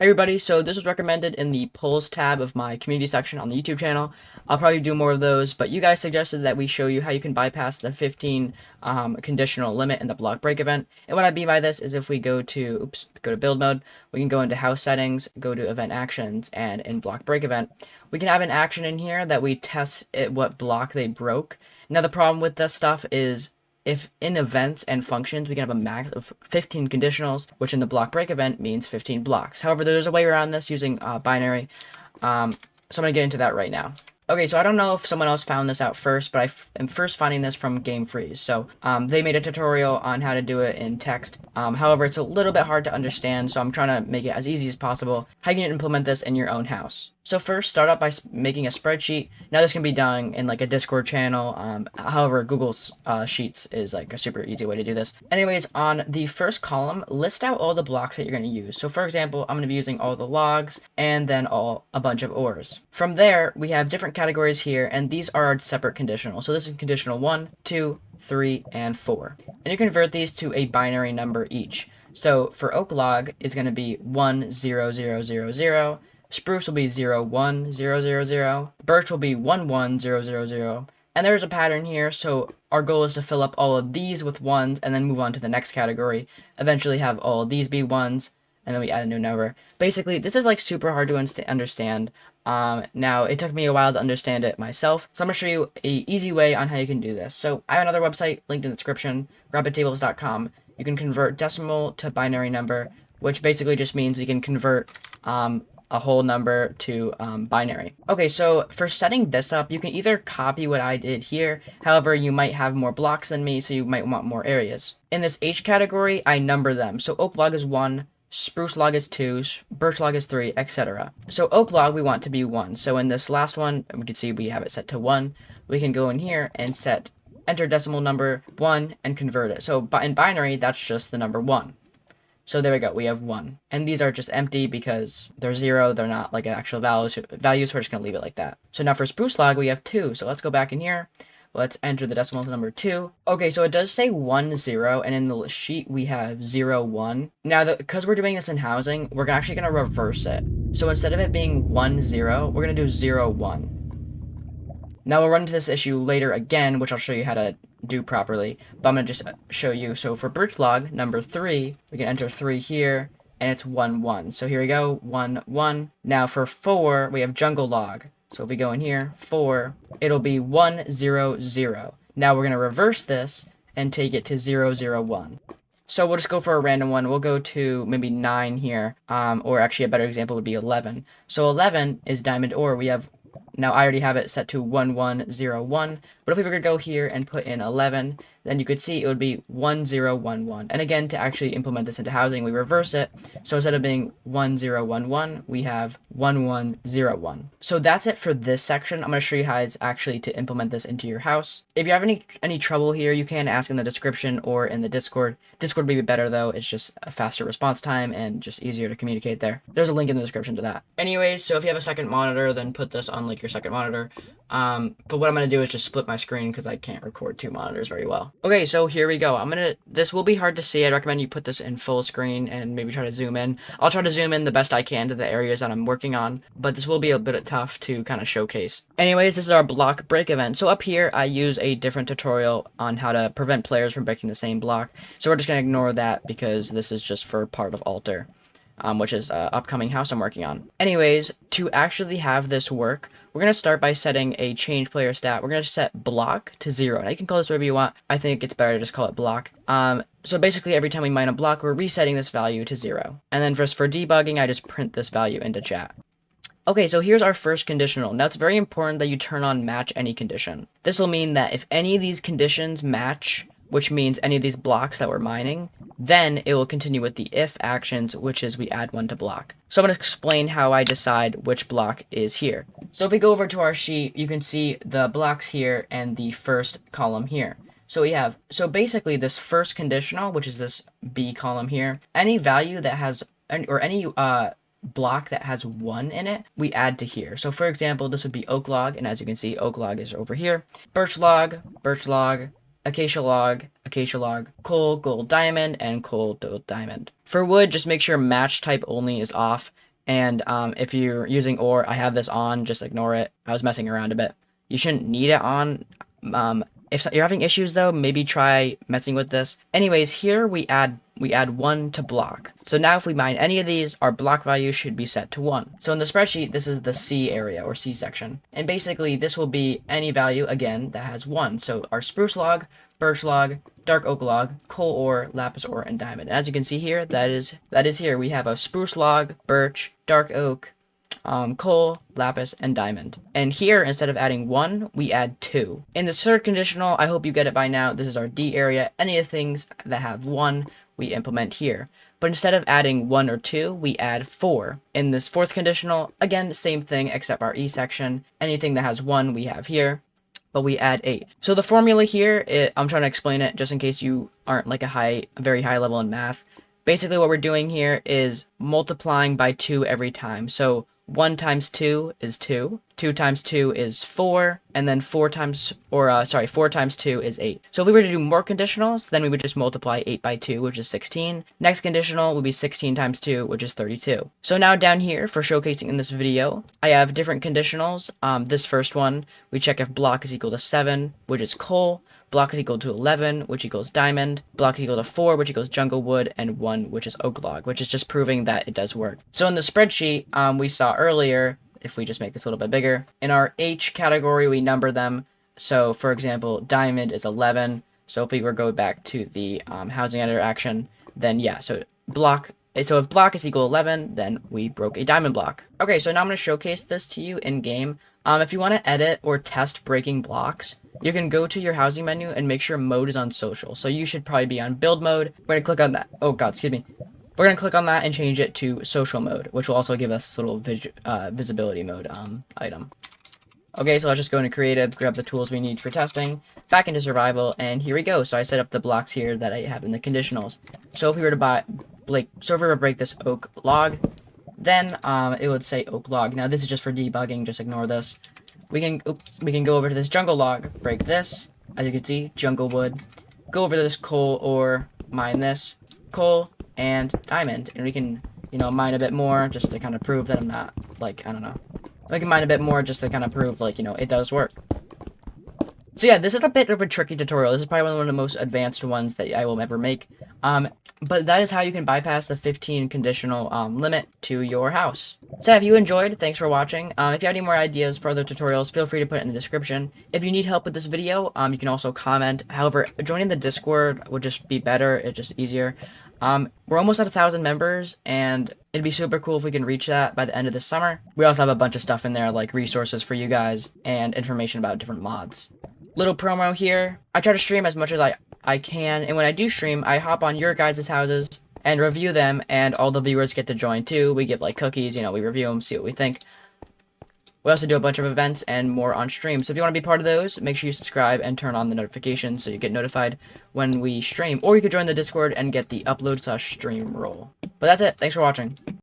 Hey everybody, so this was recommended in the polls tab of my community section on the YouTube channel. I'll probably do more of those, but you guys suggested that we show you how you can bypass the 15 conditional limit in the block break event. And what I mean by this is if we go to build mode, we can go into house settings, go to event actions, and in block break event, we can have an action in here that we test what block they broke. Now the problem with this stuff is if in events and functions we can have a max of 15 conditionals, which in the block break event means 15 blocks. However, there's a way around this using binary. So I'm going to get into that right now. Okay, so I don't know if someone else found this out first, but I am first finding this from Game Freeze. So they made a tutorial on how to do it in text. However, it's a little bit hard to understand, so I'm trying to make it as easy as possible. How you can implement this in your own house. So first, start out by making a spreadsheet. Now this can be done in like a Discord channel. However, Google Sheets is like a super easy way to do this. Anyways, on the first column, list out all the blocks that you're going to use. So for example, I'm going to be using all the logs and then a bunch of ors. From there, we have different categories here, and these are our separate conditional. So this is conditional 1, 2, 3, and 4. And you convert these to a binary number each. So for oak log is going to be 1, 0, 0, 0, 0. Spruce will be 0, 1, 0, 0, 0. Birch will be 1, 1, 0, 0, 0. And there's a pattern here, so our goal is to fill up all of these with 1s and then move on to the next category. Eventually have all of these be 1s, and then we add a new number. Basically, this is like super hard to understand. Now, it took me a while to understand it myself, so I'm going to show you an easy way on how you can do this. So I have another website linked in the description, rapidtables.com. You can convert decimal to binary number, which basically just means we can convert a whole number to binary. Okay, so for setting this up, you can either copy what I did here. However, you might have more blocks than me, so you might want more areas. In this H category, I number them. So oak log is 1, spruce log is 2, birch log is 3, etc. So oak log we want to be 1. So in this last one, we can see we have it set to 1. We can go in here and set enter decimal number 1 and convert it. So in binary, that's just the number 1. So there we go, we have 1. And these are just empty because they're 0, they're not like actual values, so we're just going to leave it like that. So now for spruce log, we have 2. So let's go back in here. Let's enter the decimal number 2. Okay, so it does say 1, 0, and in the sheet we have 0, 1. Now, because we're doing this in housing, we're actually going to reverse it. So instead of it being 1, 0, we're going to do 0, 1. Now we'll run into this issue later again, which I'll show you how to do properly, but I'm going to just show you. So for birch log number 3, we can enter 3 here, and it's 1, 1. So here we go, 1, 1. Now for 4, we have jungle log. So if we go in here, 4, it'll be 1, 0, 0. Now we're going to reverse this and take it to 0, 0, 1. So we'll just go for a random one. We'll go to maybe 9 here, or actually a better example would be 11. So 11 is diamond ore. We have now I already have it set to 1101, but if we were to go here and put in 11, then you could see it would be 1011. And again, to actually implement this into housing, we reverse it. So instead of being 1011, we have 1101. So that's it for this section. I'm going to show you how it's actually to implement this into your house. If you have any trouble here, you can ask in the description or in the Discord. Discord would be better though. It's just a faster response time and just easier to communicate there. There's a link in the description to that. Anyways, so if you have a second monitor, then put this on like your second monitor. But what I'm going to do is just split my screen because I can't record 2 monitors very well. Okay, so here we go. This will be hard to see. I'd recommend you put this in full screen and maybe try to zoom in. I'll try to zoom in the best I can to the areas that I'm working on, but this will be a bit tough to kind of showcase. Anyways, this is our block break event. So up here, I use a different tutorial on how to prevent players from breaking the same block. So we're just going to ignore that because this is just for part of alter, which is upcoming house I'm working on. Anyways, to actually have this work, we're going to start by setting a change player stat. We're going to set block to 0. Now you can call this whatever you want. I think it's better to just call it block. So basically every time we mine a block, we're resetting this value to 0. And then for debugging, I just print this value into chat. Okay, so here's our first conditional. Now it's very important that you turn on match any condition. This will mean that if any of these conditions match, which means any of these blocks that we're mining, then it will continue with the if actions, which is we add 1 to block. So I'm going to explain how I decide which block is here. So if we go over to our sheet, you can see the blocks here and the first column here. So we have, so basically this first conditional, which is this B column here, any value that has, or any block that has 1 in it, we add to here. So for example, this would be oak log, and as you can see, oak log is over here. Birch log, acacia log, coal, gold, diamond, and coal, gold, diamond. For wood, just make sure match type only is off, And if you're using or, I have this on, just ignore it. I was messing around a bit. You shouldn't need it on. If you're having issues though, maybe try messing with this. Anyways, here we add 1 to block. So now if we mine any of these, our block value should be set to 1. So in the spreadsheet, this is the C area or C section. And basically this will be any value again that has 1. So our spruce log, birch log, dark oak log, coal ore, lapis ore, and diamond. And as you can see here, that is here. We have a spruce log, birch, dark oak, coal, lapis, and diamond. And here, instead of adding 1, we add 2. In the third conditional, I hope you get it by now, this is our D area. Any of the things that have 1, we implement here. But instead of adding 1 or 2, we add 4. In this fourth conditional, again, same thing except our E section. Anything that has 1, we have here, but we add 8. So the formula here, I'm trying to explain it just in case you aren't like a very high level in math. Basically what we're doing here is multiplying by 2 every time. So 1 times 2 is 2, 2 times 2 is 4, and then 4 times 2 is 8. So if we were to do more conditionals, then we would just multiply 8 by 2, which is 16. Next conditional would be 16 times 2, which is 32. So now down here, for showcasing in this video, I have different conditionals. This first one, we check if block is equal to 7, which is coal. Block is equal to 11, which equals diamond. Block is equal to 4, which equals jungle wood, and 1, which is oak log, which is just proving that it does work. So in the spreadsheet we saw earlier, if we just make this a little bit bigger, in our H category, we number them. So for example, diamond is 11. So if we were to go back to the housing editor action, then yeah, so if block is equal to 11, then we broke a diamond block. Okay, so now I'm going to showcase this to you in game. If you want to edit or test breaking blocks, you can go to your housing menu and make sure mode is on social. So you should probably be on build mode. We're going to click on that. Oh god, excuse me. We're going to click on that and change it to social mode, which will also give us this little visibility mode item. Okay, so let's just go into creative, grab the tools we need for testing, back into survival, and here we go. So I set up the blocks here that I have in the conditionals. So if we were to break this oak log, then it would say oak log. Now this is just for debugging, just ignore this. We can go over to this jungle log, break this, as you can see, jungle wood. Go over to this coal ore, mine this, coal and diamond, and we can, mine a bit more just to kind of prove that I'm not, like, I don't know. We can mine a bit more just to kind of prove, like, it does work. So yeah, this is a bit of a tricky tutorial. This is probably one of the most advanced ones that I will ever make. But that is how you can bypass the 15 conditional limit to your house. So if you enjoyed, thanks for watching. If you have any more ideas for other tutorials, feel free to put it in the description. If you need help with this video, you can also comment. However, joining the Discord would just be better. It's just easier. We're almost at 1,000 members, and it'd be super cool if we can reach that by the end of this summer. We also have a bunch of stuff in there, like resources for you guys and information about different mods. Little promo here. I try to stream as much as I can, and when I do stream, I hop on your guys' houses and review them, and all the viewers get to join too. We give like cookies, we review them, see what we think. We also do a bunch of events and more on stream. So if you want to be part of those, make sure you subscribe and turn on the notifications so you get notified when we stream. Or you could join the Discord and get the upload/stream role. But that's it. Thanks for watching.